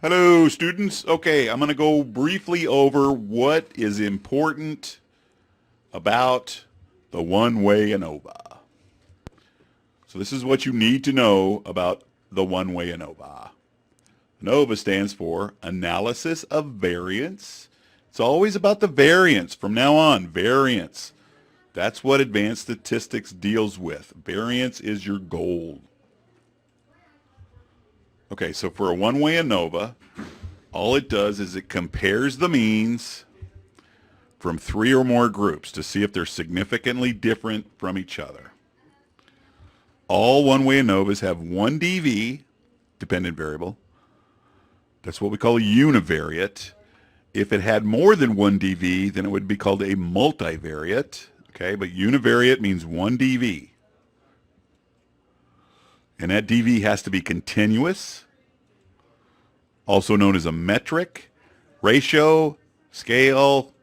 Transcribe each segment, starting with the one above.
Hello, students. Okay, I'm going to go briefly over what is important about the one-way ANOVA. So this is what you need to know about the one-way ANOVA. ANOVA stands for Analysis of Variance. It's always about the variance from now on, variance. That's what advanced statistics deals with. Variance is your goal. Okay, so for a one-way ANOVA, all it does is it compares the means from three or more groups to see if they're significantly different from each other. All one-way ANOVAs have one DV, dependent variable. That's what we call a univariate. If it had more than one DV, then it would be called a multivariate. Okay, but univariate means one DV. And that DV has to be continuous, also known as a metric, ratio, scale,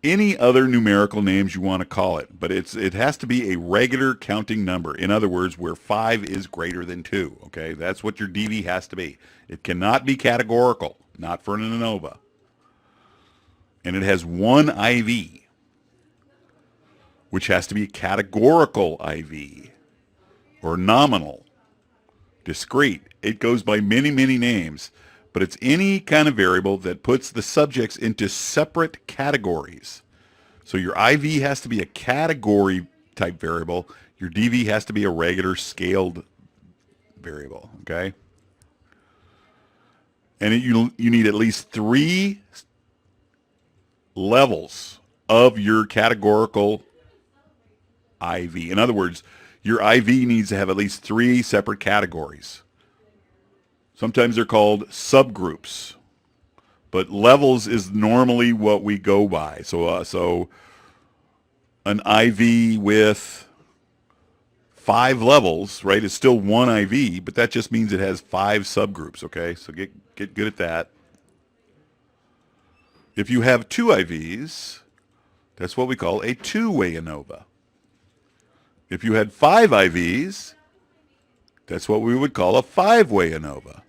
any other numerical names you want to call it. But it has to be a regular counting number. In other words, where 5 is greater than 2. Okay, that's what your DV has to be. It cannot be categorical, not for an ANOVA. And it has one IV, which has to be a categorical IV, or nominal, discrete. It goes by many, many names, but it's any kind of variable that puts the subjects into separate categories. So your IV has to be a category type variable. Your DV has to be a regular scaled variable, okay? And you need at least 3 levels of your categorical IV. In other words, your IV needs to have at least 3 separate categories. Sometimes they're called subgroups, but levels is normally what we go by. So an IV with 5 levels, right, is still one IV, but that just means it has 5 subgroups, okay? So get good at that. If you have 2 IVs, that's what we call a two-way ANOVA. If you had 5 IVs, that's what we would call a 5-way ANOVA.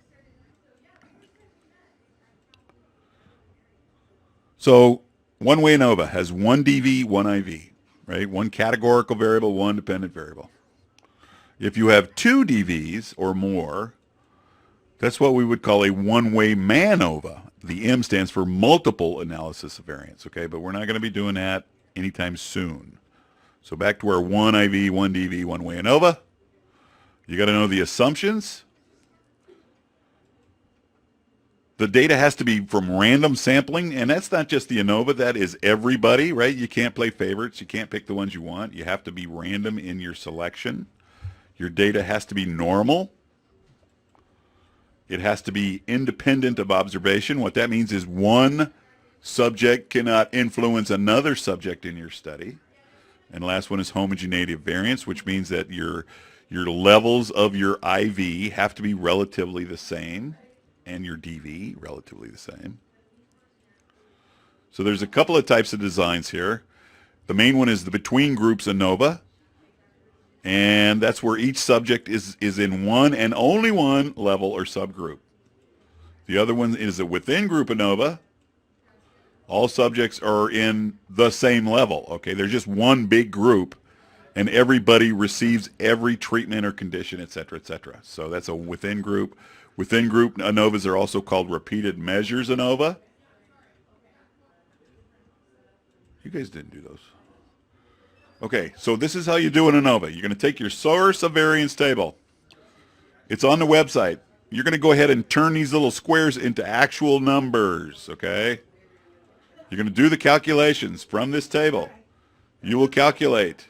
So one-way ANOVA has one DV, one IV, right? One categorical variable, one dependent variable. If you have 2 DVs or more, that's what we would call a one-way MANOVA. The M stands for multiple analysis of variance, okay? But we're not going to be doing that anytime soon. So back to our one IV, one DV, one-way ANOVA. You got to know the assumptions. The data has to be from random sampling, and that's not just the ANOVA, that is everybody, right? You can't play favorites. You can't pick the ones you want. You have to be random in your selection. Your data has to be normal. It has to be independent of observation. What that means is one subject cannot influence another subject in your study. And the last one is homogeneity of variance, which means that your levels of your IV have to be relatively the same, and your DV relatively the same. So there's a couple of types of designs here. The main one is the between groups ANOVA, and that's where each subject is in one and only one level or subgroup. The other one is a within group ANOVA. All subjects are in the same level, okay? They're just one big group, and everybody receives every treatment or condition, et cetera, et cetera. So that's a within group. Within group ANOVAs are also called repeated measures ANOVA. You guys didn't do those. Okay, so this is how you do an ANOVA. You're going to take your source of variance table. It's on the website. You're going to go ahead and turn these little squares into actual numbers, okay? You're going to do the calculations from this table. You will calculate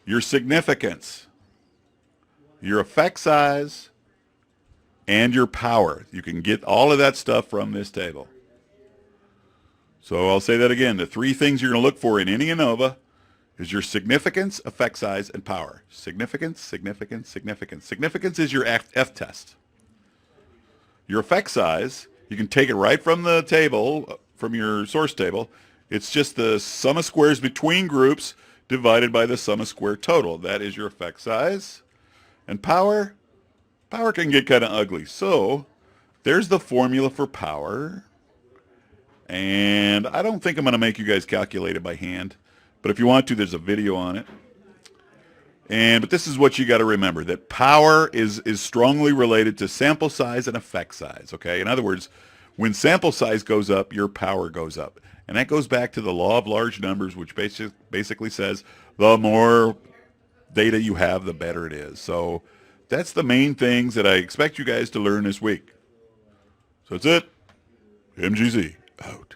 your significance, your effect size, and your power. You can get all of that stuff from this table. So I'll say that again. The 3 things you're going to look for in any ANOVA is your significance, effect size, and power. Significance, significance, significance. Significance is your F test. Your effect size, you can take it right from the table, from your source table. It's just the sum of squares between groups divided by the sum of square total. That is your effect size. And power can get kind of ugly. So there's the formula for power. And I don't think I'm going to make you guys calculate it by hand. But if you want to, there's a video on it. But this is what you got to remember, that power is strongly related to sample size and effect size, okay? In other words, when sample size goes up, your power goes up. And that goes back to the law of large numbers, which basically says the more data you have, the better it is. So that's the main things that I expect you guys to learn this week. So that's it. MGZ out.